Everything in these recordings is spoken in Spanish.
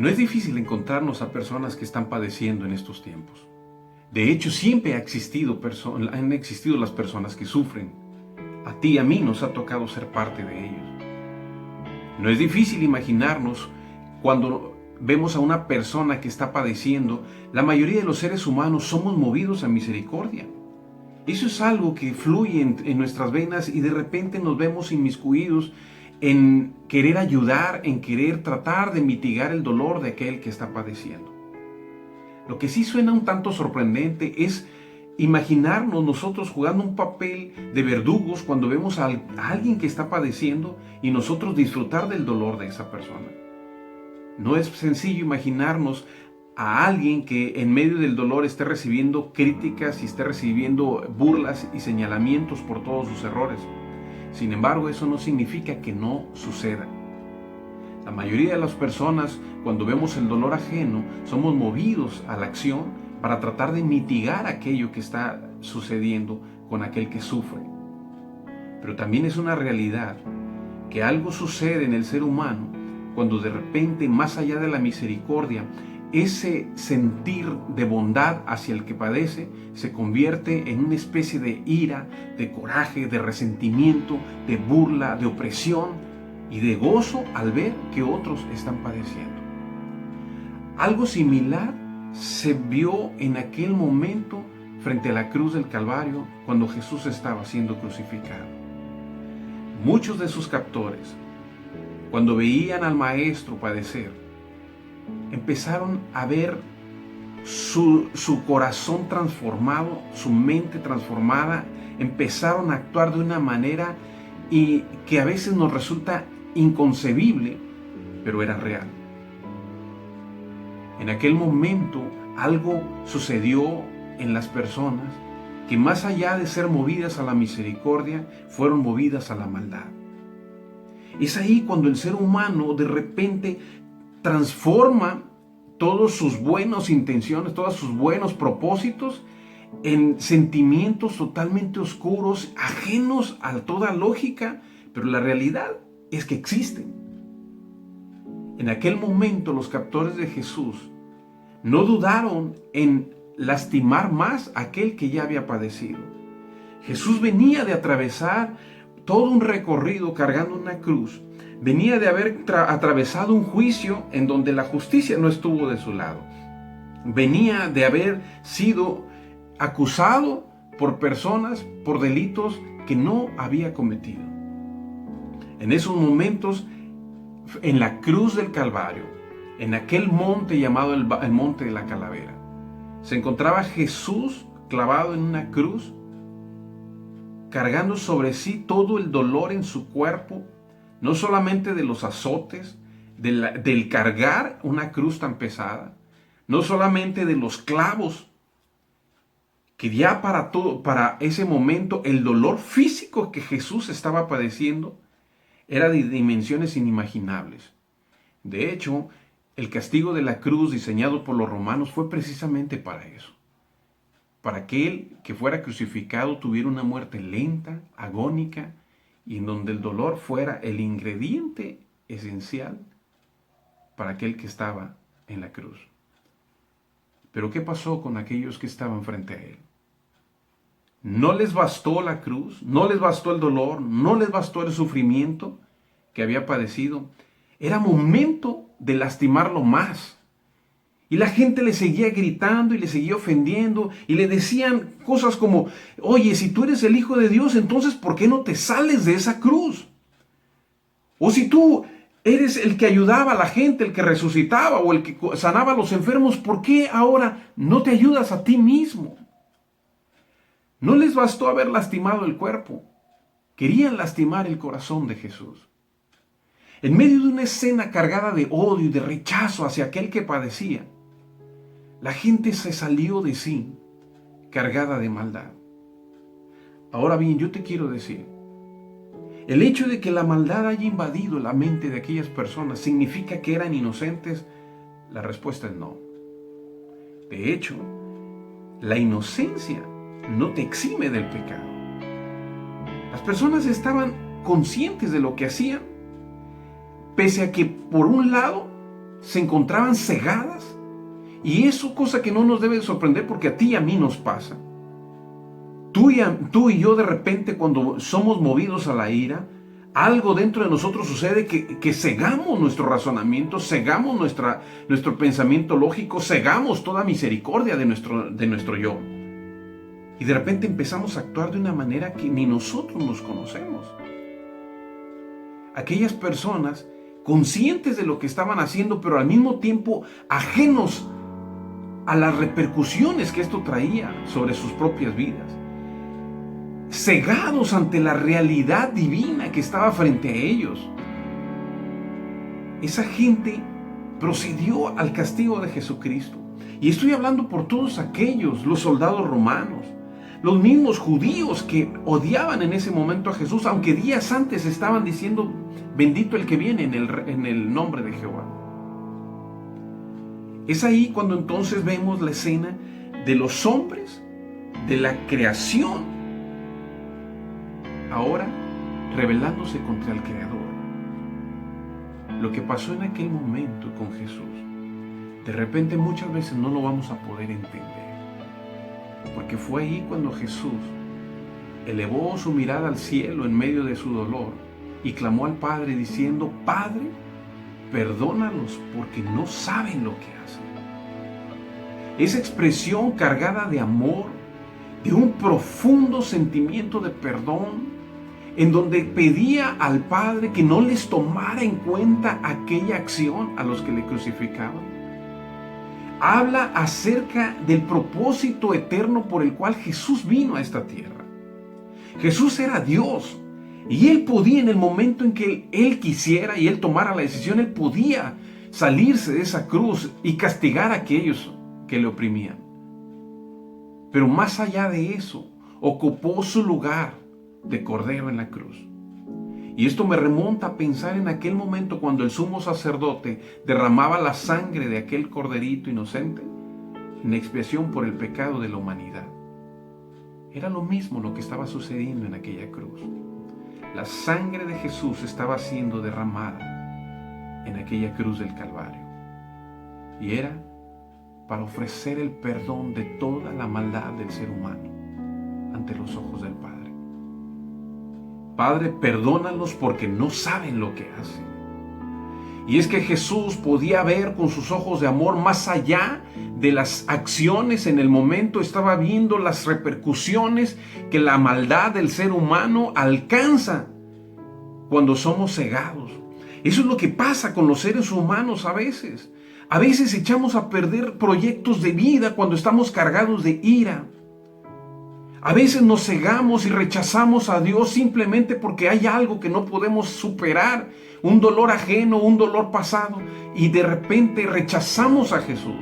No es difícil encontrarnos a personas que están padeciendo en estos tiempos. De hecho, siempre han existido las personas que sufren. A ti y a mí nos ha tocado ser parte de ellos. No es difícil imaginarnos cuando vemos a una persona que está padeciendo. La mayoría de los seres humanos somos movidos a misericordia. Eso es algo que fluye en nuestras venas y de repente nos vemos inmiscuidos en querer ayudar, en querer tratar de mitigar el dolor de aquel que está padeciendo. Lo que sí suena un tanto sorprendente es imaginarnos nosotros jugando un papel de verdugos cuando vemos a alguien que está padeciendo y nosotros disfrutar del dolor de esa persona. No es sencillo imaginarnos a alguien que en medio del dolor esté recibiendo críticas y esté recibiendo burlas y señalamientos por todos sus errores. Sin embargo, eso no significa que no suceda. La mayoría de las personas, cuando vemos el dolor ajeno, somos movidos a la acción para tratar de mitigar aquello que está sucediendo con aquel que sufre. Pero también es una realidad que algo sucede en el ser humano cuando de repente, más allá de la misericordia, ese sentir de bondad hacia el que padece se convierte en una especie de ira, de coraje, de resentimiento, de burla, de opresión y de gozo al ver que otros están padeciendo. Algo similar se vio en aquel momento frente a la cruz del Calvario cuando Jesús estaba siendo crucificado. Muchos de sus captores, cuando veían al Maestro padecer, empezaron a ver su corazón transformado, su mente transformada, empezaron a actuar de una manera y que a veces nos resulta inconcebible, pero era real. En aquel momento algo sucedió en las personas que más allá de ser movidas a la misericordia, fueron movidas a la maldad. Es ahí cuando el ser humano de repente transforma todas sus buenas intenciones, todos sus buenos propósitos en sentimientos totalmente oscuros, ajenos a toda lógica, pero la realidad es que existen. En aquel momento los captores de Jesús no dudaron en lastimar más a aquel que ya había padecido. Jesús venía de atravesar todo un recorrido cargando una cruz. Venía de haber atravesado un juicio en donde la justicia no estuvo de su lado. Venía de haber sido acusado por personas por delitos que no había cometido. En esos momentos, en la cruz del Calvario, en aquel monte llamado el monte de la calavera, se encontraba Jesús clavado en una cruz, cargando sobre sí todo el dolor en su cuerpo, no solamente de los azotes, del cargar una cruz tan pesada, no solamente de los clavos, que ya para ese momento el dolor físico que Jesús estaba padeciendo era de dimensiones inimaginables. De hecho, el castigo de la cruz diseñado por los romanos fue precisamente para eso. Para que aquel que fuera crucificado tuviera una muerte lenta, agónica, y en donde el dolor fuera el ingrediente esencial para aquel que estaba en la cruz. Pero ¿qué pasó con aquellos que estaban frente a él? No les bastó la cruz, no les bastó el dolor, no les bastó el sufrimiento que había padecido. Era momento de lastimarlo más. Y la gente le seguía gritando y le seguía ofendiendo y le decían cosas como: oye, si tú eres el Hijo de Dios, entonces ¿por qué no te sales de esa cruz? O si tú eres el que ayudaba a la gente, el que resucitaba o el que sanaba a los enfermos, ¿por qué ahora no te ayudas a ti mismo? No les bastó haber lastimado el cuerpo, querían lastimar el corazón de Jesús. En medio de una escena cargada de odio y de rechazo hacia aquel que padecía, la gente se salió de sí, cargada de maldad. Ahora bien, yo te quiero decir, el hecho de que la maldad haya invadido la mente de aquellas personas, ¿significa que eran inocentes? La respuesta es no. De hecho, la inocencia no te exime del pecado. Las personas estaban conscientes de lo que hacían, pese a que por un lado se encontraban cegadas. Y eso, cosa que no nos debe de sorprender, porque a ti y a mí nos pasa. Tú y yo, de repente, cuando somos movidos a la ira, algo dentro de nosotros sucede que cegamos nuestro razonamiento, cegamos nuestro pensamiento lógico, cegamos toda misericordia de nuestro yo. Y de repente empezamos a actuar de una manera que ni nosotros nos conocemos. Aquellas personas conscientes de lo que estaban haciendo, pero al mismo tiempo ajenos a las repercusiones que esto traía sobre sus propias vidas, cegados ante la realidad divina que estaba frente a ellos. Esa gente procedió al castigo de Jesucristo. Y estoy hablando por todos aquellos, los soldados romanos, los mismos judíos que odiaban en ese momento a Jesús, aunque días antes estaban diciendo: bendito el que viene en el nombre de Jehová. Es ahí cuando entonces vemos la escena de los hombres, de la creación, ahora rebelándose contra el Creador. Lo que pasó en aquel momento con Jesús, de repente muchas veces no lo vamos a poder entender, porque fue ahí cuando Jesús elevó su mirada al cielo en medio de su dolor y clamó al Padre diciendo: Padre, perdónalos porque no saben lo que hacen. Esa expresión cargada de amor, de un profundo sentimiento de perdón, en donde pedía al Padre que no les tomara en cuenta aquella acción a los que le crucificaban, habla acerca del propósito eterno por el cual Jesús vino a esta tierra. Jesús era Dios, y Él podía, en el momento en que Él quisiera y Él tomara la decisión, Él podía salirse de esa cruz y castigar a aquellos que le oprimían. Pero más allá de eso, ocupó su lugar de cordero en la cruz. Y esto me remonta a pensar en aquel momento cuando el sumo sacerdote derramaba la sangre de aquel corderito inocente en expiación por el pecado de la humanidad. Era lo mismo lo que estaba sucediendo en aquella cruz. La sangre de Jesús estaba siendo derramada en aquella cruz del Calvario. Y era para ofrecer el perdón de toda la maldad del ser humano ante los ojos del Padre. Padre, perdónalos porque no saben lo que hacen. Y es que Jesús podía ver con sus ojos de amor más allá de las acciones en el momento, estaba viendo las repercusiones que la maldad del ser humano alcanza cuando somos cegados. Eso es lo que pasa con los seres humanos a veces. A veces echamos a perder proyectos de vida cuando estamos cargados de ira. A veces nos cegamos y rechazamos a Dios simplemente porque hay algo que no podemos superar, un dolor ajeno, un dolor pasado, y de repente rechazamos a Jesús.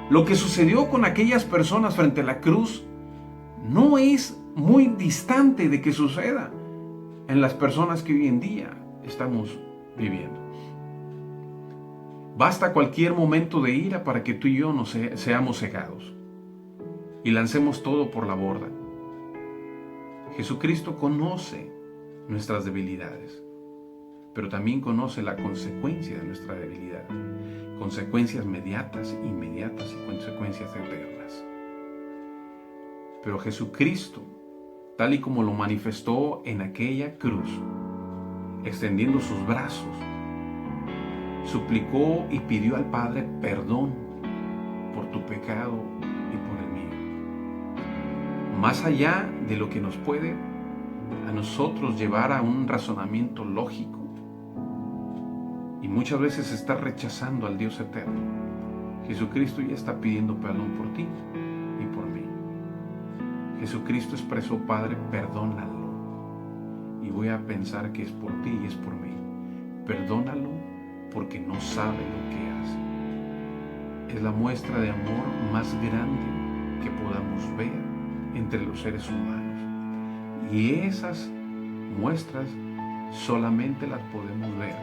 Lo que sucedió con aquellas personas frente a la cruz no es muy distante de que suceda en las personas que hoy en día estamos viviendo. Basta cualquier momento de ira para que tú y yo seamos cegados y lancemos todo por la borda. Jesucristo conoce nuestras debilidades, pero también conoce la consecuencia de nuestra debilidad, consecuencias inmediatas y consecuencias eternas. Pero Jesucristo, tal y como lo manifestó en aquella cruz, extendiendo sus brazos, suplicó y pidió al Padre perdón por tu pecado y por el mío. Más allá de lo que nos puede a nosotros llevar a un razonamiento lógico, y muchas veces estar rechazando al Dios eterno, Jesucristo ya está pidiendo perdón por ti y por mí. Jesucristo expresó: Padre, perdónalo. Y voy a pensar que es por ti y es por mí. Perdónalo porque no sabe lo que hace. Es la muestra de amor más grande que podamos ver entre los seres humanos. Y esas muestras solamente las podemos ver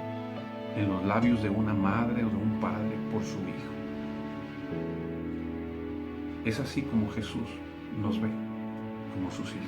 en los labios de una madre o de un padre por su hijo. Es así como Jesús nos ve, como sus hijos.